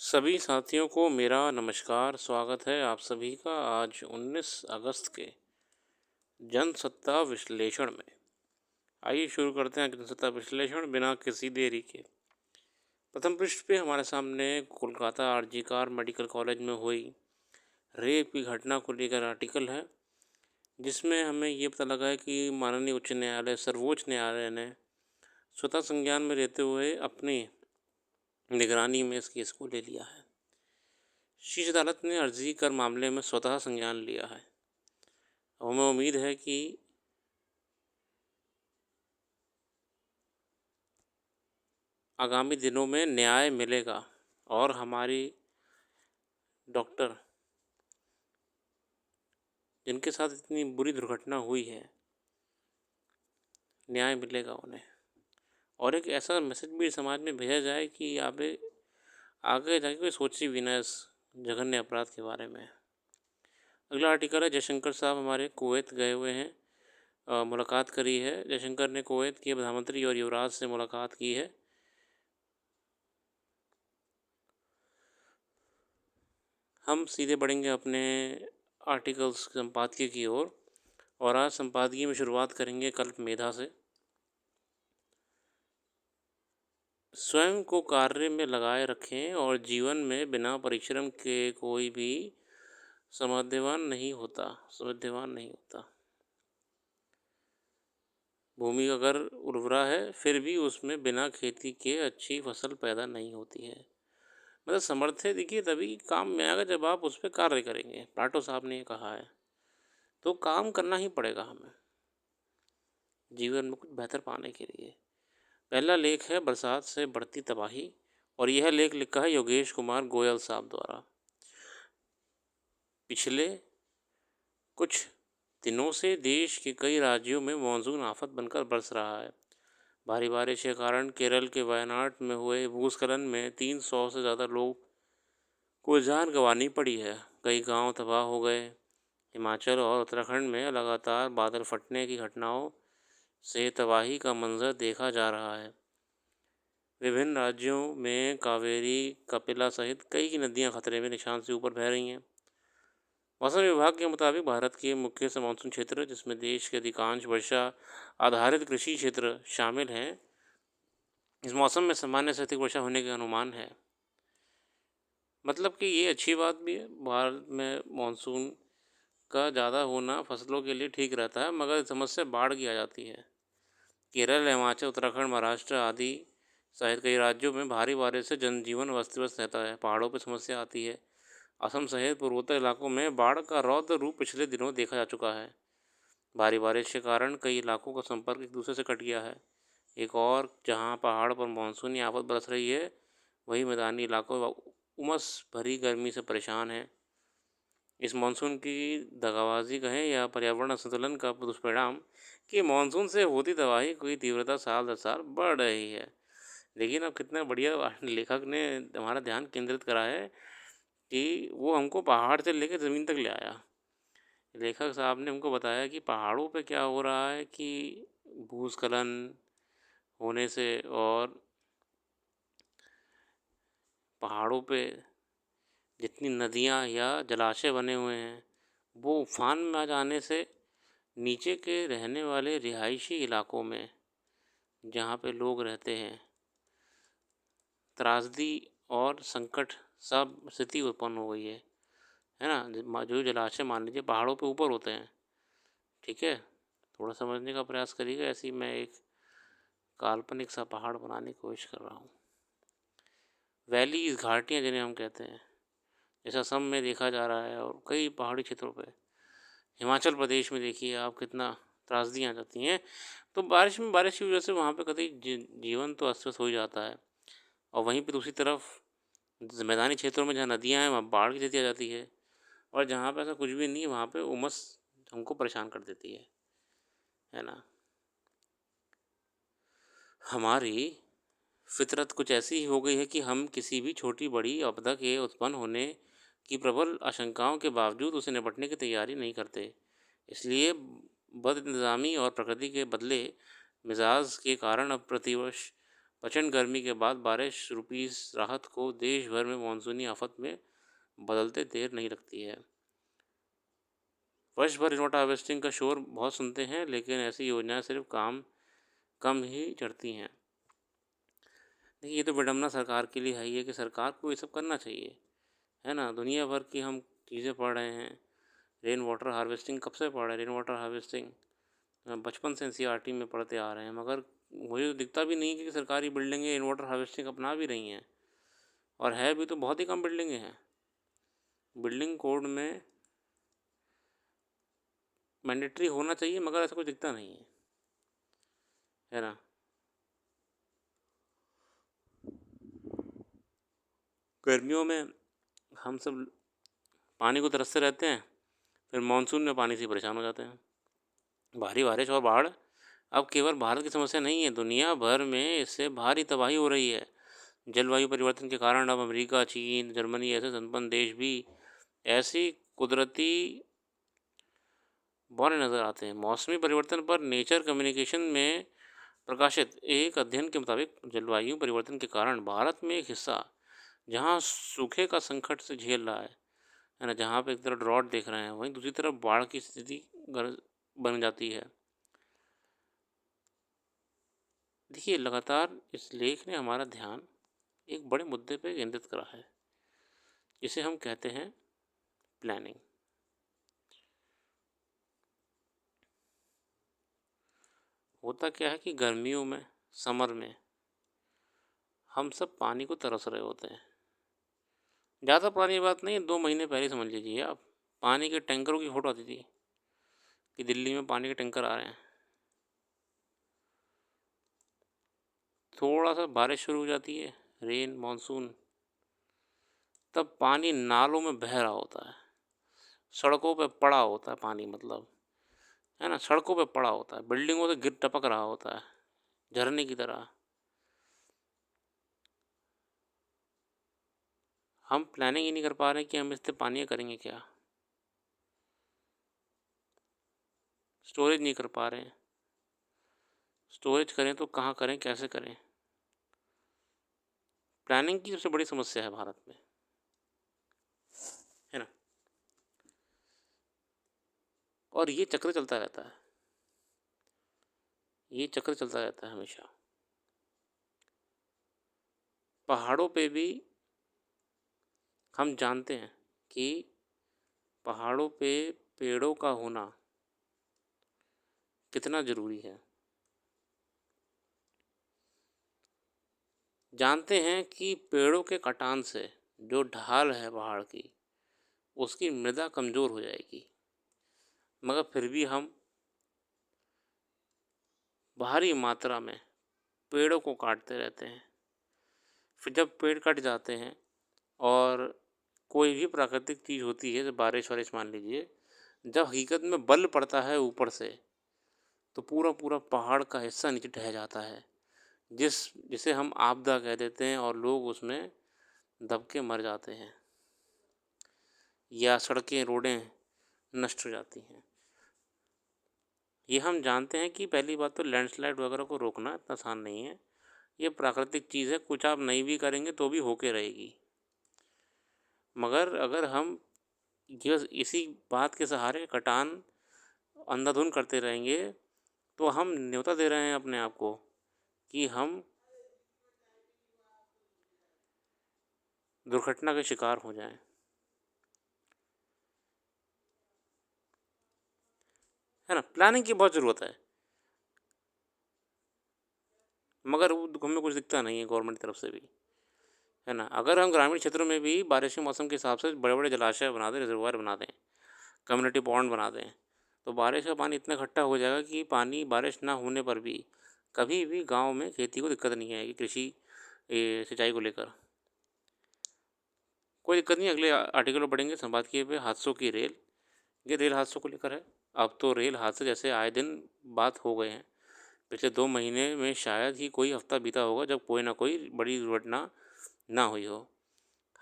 सभी साथियों को मेरा नमस्कार, स्वागत है आप सभी का आज 19 अगस्त के जनसत्ता विश्लेषण में। आइए शुरू करते हैं जनसत्ता विश्लेषण बिना किसी देरी के। प्रथम पृष्ठ पे हमारे सामने कोलकाता आरजी मेडिकल कॉलेज में हुई रेप की घटना को लेकर आर्टिकल है, जिसमें हमें ये पता लगा है कि माननीय उच्च न्यायालय सर्वोच्च न्यायालय ने स्वतः संज्ञान में रहते हुए अपनी निगरानी में इस केस को ले लिया है। शीर्ष अदालत ने अर्जी कर मामले में स्वतः संज्ञान लिया है। हमें उम्मीद है कि आगामी दिनों में न्याय मिलेगा और हमारी डॉक्टर जिनके साथ इतनी बुरी दुर्घटना हुई है, न्याय मिलेगा उन्हें। और एक ऐसा मैसेज भी समाज में भेजा जाए कि आगे जाके कोई सोचे भी ना इस जघन्य अपराध के बारे में। अगला आर्टिकल है, जयशंकर साहब हमारे कुवैत गए हुए हैं, मुलाकात करी है। जयशंकर ने कुवैत के प्रधानमंत्री और युवराज से मुलाकात की है। हम सीधे बढ़ेंगे अपने आर्टिकल्स संपादकीय की ओर और आज संपादकीय में शुरुआत करेंगे कल्प मेधा से। स्वयं को कार्य में लगाए रखें और जीवन में बिना परिश्रम के कोई भी समृद्धवान नहीं होता। भूमि अगर उर्वरा है फिर भी उसमें बिना खेती के अच्छी फसल पैदा नहीं होती है। मतलब समर्थ देखिए तभी काम में आएगा जब आप उस पर कार्य करेंगे। प्लाटो साहब ने ये कहा है, तो काम करना ही पड़ेगा हमें जीवन में कुछ बेहतर पाने के लिए। पहला लेख है बरसात से बढ़ती तबाही, और यह लेख लिखा है योगेश कुमार गोयल साहब द्वारा। पिछले कुछ दिनों से देश के कई राज्यों में मानसून आफत बनकर बरस रहा है। भारी बारिश के कारण केरल के वायनाड में हुए भूस्खलन में 300 से ज़्यादा लोग को जान गंवानी पड़ी है। कई गांव तबाह हो गए। हिमाचल और उत्तराखंड में लगातार बादल फटने की घटनाओं से तबाही का मंजर देखा जा रहा है। विभिन्न राज्यों में कावेरी, कपिला सहित कई नदियां खतरे में निशान से ऊपर बह रही हैं। मौसम विभाग के मुताबिक भारत के मुख्य मानसून क्षेत्र, जिसमें देश के अधिकांश वर्षा आधारित कृषि क्षेत्र शामिल हैं, इस मौसम में सामान्य से अधिक वर्षा होने के अनुमान है। मतलब कि ये अच्छी बात भी है, भारत में मानसून का ज़्यादा होना फसलों के लिए ठीक रहता है, मगर समस्या बाढ़ की आ जाती है। केरल, हिमाचल, उत्तराखंड, महाराष्ट्र आदि सहित कई राज्यों में भारी बारिश से जनजीवन अस्त व्यस्त रहता है। पहाड़ों पर समस्या आती है। असम सहित पूर्वोत्तर इलाकों में बाढ़ का रौद्र रूप पिछले दिनों देखा जा चुका है। भारी बारिश के कारण कई इलाकों का संपर्क एक दूसरे से कट गया है। एक और जहां पहाड़ पर मानसूनी आफत बरस रही है, वही मैदानी इलाकों उमस भरी गर्मी से परेशान है। इस मानसून की दगाबाजी कहें या पर्यावरण असंतुलन का दुष्परिणाम कि मानसून से होती तबाही की तीव्रता साल दर साल बढ़ रही है। लेकिन अब कितना बढ़िया लेखक ने हमारा ध्यान केंद्रित करा है कि वो हमको पहाड़ से लेकर ज़मीन तक ले आया। लेखक साहब ने हमको बताया कि पहाड़ों पे क्या हो रहा है कि भूस्खलन होने से और पहाड़ों पे जितनी नदियाँ या जलाशय बने हुए हैं, वो उफान में आ जाने से नीचे के रहने वाले रिहायशी इलाकों में जहाँ पे लोग रहते हैं, त्रासदी और संकट सब स्थिति उत्पन्न हो गई है ना। जो जलाशय मान लीजिए पहाड़ों पे ऊपर होते हैं, ठीक है, थोड़ा समझने का प्रयास करिएगा। ऐसी मैं एक काल्पनिक सा पहाड़ बनाने की कोशिश कर रहा हूँ। वैलीज, घाटियाँ जिन्हें हम कहते हैं, जैसा असम में देखा जा रहा है और कई पहाड़ी क्षेत्रों पे, हिमाचल प्रदेश में देखिए आप कितना त्रासदी आ जाती हैं। तो बारिश की वजह से वहाँ पे कतई जीवन तो अस्त व्यस्त हो ही जाता है। और वहीं पे दूसरी तरफ मैदानी क्षेत्रों में जहाँ नदियाँ हैं, वहाँ बाढ़ की स्थिति आ जाती है। और जहाँ पे ऐसा कुछ भी नहीं है, वहाँ पे उमस हमको परेशान कर देती है ना। हमारी फितरत कुछ ऐसी ही हो गई है कि हम किसी भी छोटी बड़ी आपदा के उत्पन्न होने की प्रबल आशंकाओं के बावजूद उसे निपटने की तैयारी नहीं करते। इसलिए बदइंतज़ामी और प्रकृति के बदले मिजाज के कारण अब प्रतिवर्ष प्रचंड गर्मी के बाद बारिश रूपी इस राहत को देश भर में मानसूनी आफत में बदलते देर नहीं लगती है। वर्ष भर रेन हार्वेस्टिंग का शोर बहुत सुनते हैं, लेकिन ऐसी योजनाएं सिर्फ कम ही चढ़ती हैं। देखिए, ये तो विडम्बना सरकार के लिए है ही है कि सरकार को ये सब करना चाहिए, है ना। दुनिया भर की हम चीज़ें पढ़ रहे हैं। रेन वाटर हार्वेस्टिंग कब से पढ़ रहे हैं? रेन वाटर हार्वेस्टिंग बचपन से एनसीईआरटी में पढ़ते आ रहे हैं, मगर मुझे तो दिखता भी नहीं कि सरकारी बिल्डिंगें रेन वाटर हार्वेस्टिंग अपना भी रही हैं। और है भी तो बहुत ही कम बिल्डिंगें हैं। बिल्डिंग कोड में मैंडेटरी होना चाहिए, मगर ऐसा कुछ दिखता नहीं है ना। गर्मियों में हम सब पानी को तरसते रहते हैं, फिर मानसून में पानी से परेशान हो जाते हैं। भारी बारिश और बाढ़ अब केवल भारत की समस्या नहीं है, दुनिया भर में इससे भारी तबाही हो रही है। जलवायु परिवर्तन के कारण अब अमेरिका, चीन, जर्मनी ऐसे संपन्न देश भी ऐसी कुदरती बौने नज़र आते हैं। मौसमी परिवर्तन पर नेचर कम्युनिकेशन में प्रकाशित एक अध्ययन के मुताबिक जलवायु परिवर्तन के कारण भारत में एक हिस्सा जहां सूखे का संकट से झेल रहा है ना, जहाँ पे एक तरफ ड्रॉट देख रहे हैं, वहीं दूसरी तरफ बाढ़ की स्थिति बन जाती है। देखिए, लगातार इस लेख ने हमारा ध्यान एक बड़े मुद्दे पर केंद्रित करा है, जिसे हम कहते हैं प्लानिंग। होता क्या है कि गर्मियों में, समर में हम सब पानी को तरस रहे होते हैं। ज़्यादा पुरानी बात नहीं, 2 महीने पहले समझ लीजिए आप, पानी के टैंकरों की फोटो आती थी कि दिल्ली में पानी के टैंकर आ रहे हैं। थोड़ा सा बारिश शुरू हो जाती है, रेन, मानसून, तब पानी नालों में बह रहा होता है, सड़कों पे पड़ा होता है पानी, मतलब, है ना, सड़कों पे पड़ा होता है, बिल्डिंगों से गिर टपक रहा होता है झरने की तरह। हम प्लानिंग ही नहीं कर पा रहे कि हम इससे पानी करेंगे क्या, स्टोरेज नहीं कर पा रहे हैं। स्टोरेज करें तो कहाँ करें, कैसे करें? प्लानिंग की सबसे बड़ी समस्या है भारत में, है ना। और ये चक्र चलता रहता है, ये चक्र चलता रहता है हमेशा। पहाड़ों पे भी हम जानते हैं कि पहाड़ों पे पेड़ों का होना कितना ज़रूरी है। जानते हैं कि पेड़ों के कटान से जो ढाल है पहाड़ की, उसकी मृदा कमज़ोर हो जाएगी, मगर फिर भी हम भारी मात्रा में पेड़ों को काटते रहते हैं। फिर जब पेड़ कट जाते हैं और कोई भी प्राकृतिक चीज़ होती है, जब बारिश वारिश मान लीजिए, जब हकीकत में बल पड़ता है ऊपर से, तो पूरा पूरा पहाड़ का हिस्सा नीचे ढह जाता है, जिसे हम आपदा कह देते हैं, और लोग उसमें दब के मर जाते हैं, या सड़कें, रोडें नष्ट हो जाती हैं। ये हम जानते हैं कि पहली बात तो लैंडस्लाइड वगैरह को रोकना इतना आसान नहीं है। ये प्राकृतिक चीज़ है, कुछ आप नहीं भी करेंगे तो भी होके रहेगी। मगर अगर हम बस इसी बात के सहारे कटान अंधाधुंध करते रहेंगे, तो हम न्योता दे रहे हैं अपने आप को कि हम दुर्घटना के शिकार हो जाएं, है ना। प्लानिंग की बहुत ज़रूरत है, मगर वो हमें कुछ दिखता नहीं है गवर्नमेंट की तरफ से भी, है ना। अगर हम ग्रामीण क्षेत्रों में भी बारिश के मौसम के हिसाब से बड़े बड़े जलाशय बना दें, रिजर्वायर बना दें, कम्युनिटी पॉन्ड बना दें, तो बारिश का पानी इतना इकट्ठा हो जाएगा कि पानी बारिश ना होने पर भी कभी भी गांव में खेती को दिक्कत नहीं आएगी। कृषि सिंचाई को लेकर कोई दिक्कत नहीं। अगले आर्टिकल में पढ़ेंगे संपादकीय पे हादसों की रेल, ये रेल हादसों को लेकर है। अब तो रेल हादसे जैसे आए दिन बात हो गए हैं। पिछले 2 महीने में शायद ही कोई हफ्ता बीता होगा जब कोई ना कोई बड़ी दुर्घटना ना हुई हो।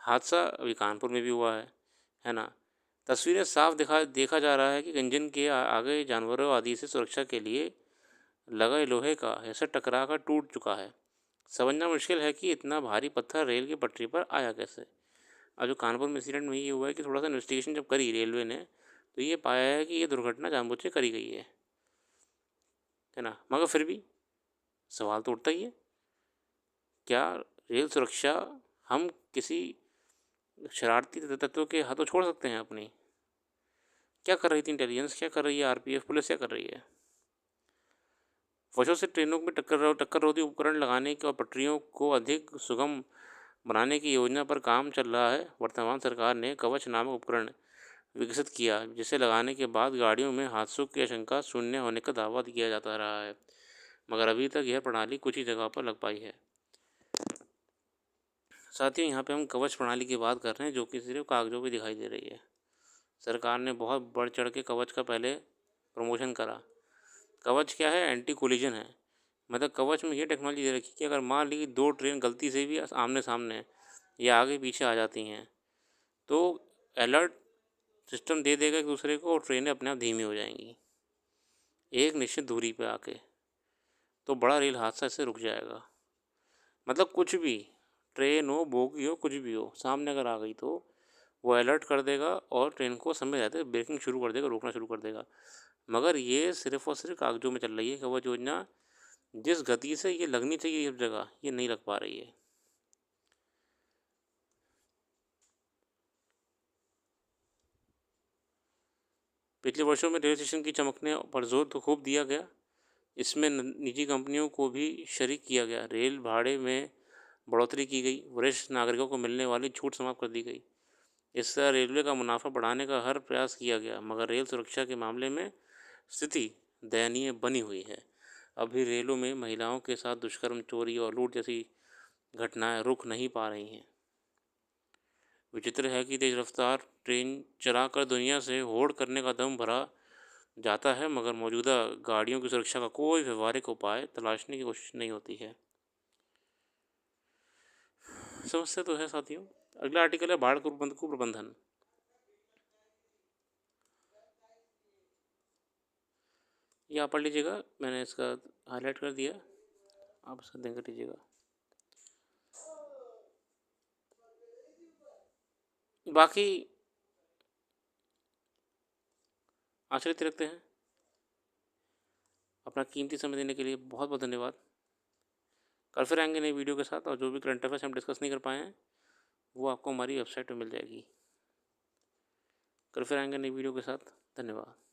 हादसा अभी कानपुर में भी हुआ है ना। तस्वीरें साफ देखा जा रहा है कि इंजन के आगे जानवरों आदि से सुरक्षा के लिए लगा लोहे का ऐसा टकरा कर टूट चुका है। समझना मुश्किल है कि इतना भारी पत्थर रेल की पटरी पर आया कैसे। अब जो कानपुर में इंसिडेंट में ये हुआ है कि थोड़ा सा इन्वेस्टिगेशन जब करी रेलवे ने, तो ये पाया है कि ये दुर्घटना जानबूझ के करी गई है ना। मगर फिर भी सवाल तो उठता ही है, क्या रेल सुरक्षा हम किसी शरारती तत्व के हाथों छोड़ सकते हैं अपनी? क्या कर रही थी इंटेलिजेंस, क्या कर रही है आरपीएफ, पुलिस क्या कर रही है? वर्षों से ट्रेनों में टक्कर रोधी उपकरण लगाने की और पटरियों को अधिक सुगम बनाने की योजना पर काम चल रहा है। वर्तमान सरकार ने कवच नामक उपकरण विकसित किया, जिसे लगाने के बाद गाड़ियों में हादसों की आशंका शून्य होने का दावा किया जाता रहा है, मगर अभी तक यह प्रणाली कुछ ही जगह पर लग पाई है। साथियों, यहाँ पे हम कवच प्रणाली की बात कर रहे हैं, जो कि सिर्फ कागजों पर दिखाई दे रही है। सरकार ने बहुत बढ़ चढ़ के कवच का पहले प्रमोशन करा। कवच क्या है? एंटी कोलिजन है। मतलब कवच में ये टेक्नोलॉजी दे रखी है कि अगर मान ली दो ट्रेन गलती से भी आमने सामने या आगे पीछे आ जाती हैं, तो अलर्ट सिस्टम दे देगा एक दूसरे को और ट्रेनें अपने आप धीमी हो जाएंगी एक निश्चित दूरी पे आके, तो बड़ा रेल हादसा इससे रुक जाएगा। मतलब कुछ भी, ट्रेन हो, बोगी हो, कुछ भी हो, सामने अगर आ गई तो वो अलर्ट कर देगा और ट्रेन को समय रहते ब्रेकिंग शुरू कर देगा, रोकना शुरू कर देगा। मगर ये सिर्फ और सिर्फ कागजों में चल रही है। कवच योजना जिस गति से ये लगनी चाहिए सब जगह, ये नहीं लग पा रही है। पिछले वर्षों में रेल स्टेशन की चमकने पर जोर तो खूब दिया गया, इसमें निजी कंपनियों को भी शरीक किया गया। रेल भाड़े में बढ़ोतरी की गई, वरिष्ठ नागरिकों को मिलने वाली छूट समाप्त कर दी गई। इस तरह रेलवे का मुनाफा बढ़ाने का हर प्रयास किया गया, मगर रेल सुरक्षा के मामले में स्थिति दयनीय बनी हुई है। अभी रेलों में महिलाओं के साथ दुष्कर्म, चोरी और लूट जैसी घटनाएं रुक नहीं पा रही हैं। विचित्र है कि तेज रफ्तार ट्रेन चलाकर दुनिया से होड़ करने का दम भरा जाता है, मगर मौजूदा गाड़ियों की सुरक्षा का कोई व्यवहारिक उपाय तलाशने की कोशिश नहीं होती है। समस्या तो है साथियों। अगला आर्टिकल है बाढ़ कुप्रबंधन। ये आप पढ़ लीजिएगा, मैंने इसका हाईलाइट कर दिया, आप इसका देख कर लीजिएगा। बाकी आश्रित रखते हैं। अपना कीमती समय देने के लिए बहुत बहुत धन्यवाद। कल फिर आएंगे नई वीडियो के साथ, और जो भी करंट अफेयर्स हम डिस्कस नहीं कर पाए हैं वो आपको हमारी वेबसाइट पर मिल जाएगी। कल फिर आएंगे नई वीडियो के साथ। धन्यवाद।